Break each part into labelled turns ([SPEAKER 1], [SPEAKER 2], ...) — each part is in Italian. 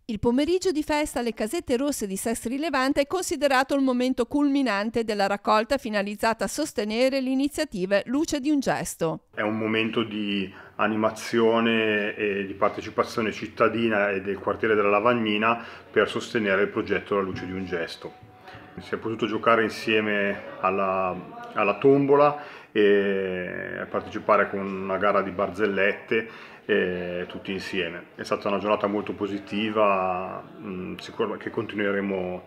[SPEAKER 1] Il pomeriggio di festa alle Casette Rosse di Sestri Levante è considerato il momento culminante della raccolta finalizzata a sostenere l'iniziativa Luce di un gesto.
[SPEAKER 2] È un momento di animazione e di partecipazione cittadina e del quartiere della Lavagnina per sostenere il progetto La Luce di un gesto. Si è potuto giocare insieme alla tombola e partecipare con una gara di barzellette tutti insieme. È stata una giornata molto positiva, che continueremo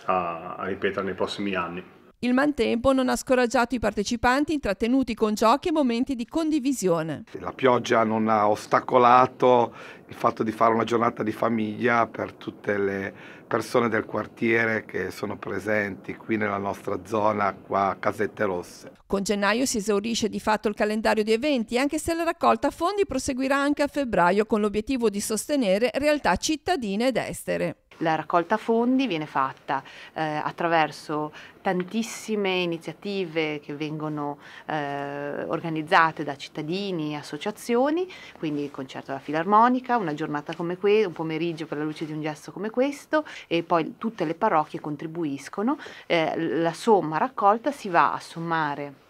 [SPEAKER 2] a ripetere nei prossimi anni.
[SPEAKER 1] Il mantempo non ha scoraggiato i partecipanti, intrattenuti con giochi e momenti di condivisione.
[SPEAKER 3] La pioggia non ha ostacolato il fatto di fare una giornata di famiglia per tutte le persone del quartiere che sono presenti qui nella nostra zona, qua a Casette Rosse.
[SPEAKER 1] Con gennaio si esaurisce di fatto il calendario di eventi, anche se la raccolta fondi proseguirà anche a febbraio con l'obiettivo di sostenere realtà cittadine ed estere.
[SPEAKER 4] La raccolta fondi viene fatta attraverso tantissime iniziative che vengono organizzate da cittadini e associazioni, quindi il concerto della Filarmonica, una giornata come questa, un pomeriggio per la luce di un gesto come questo, e poi tutte le parrocchie contribuiscono. La somma raccolta si va a sommare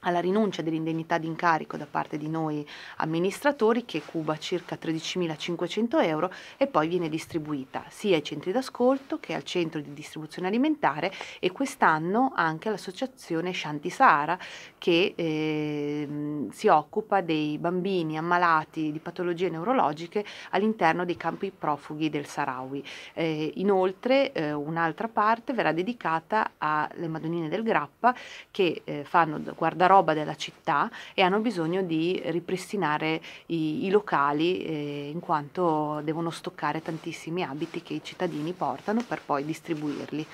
[SPEAKER 4] alla rinuncia dell'indennità di incarico da parte di noi amministratori, che cuba circa 13.500 euro, e poi viene distribuita sia ai centri d'ascolto che al centro di distribuzione alimentare, e quest'anno anche all'associazione Shanti Sahara, che si occupa dei bambini ammalati di patologie neurologiche all'interno dei campi profughi del Sahrawi. Inoltre un'altra parte verrà dedicata alle Madonnine del Grappa, che fanno guardaroba della città e hanno bisogno di ripristinare i locali, in quanto devono stoccare tantissimi abiti che i cittadini portano per poi distribuirli.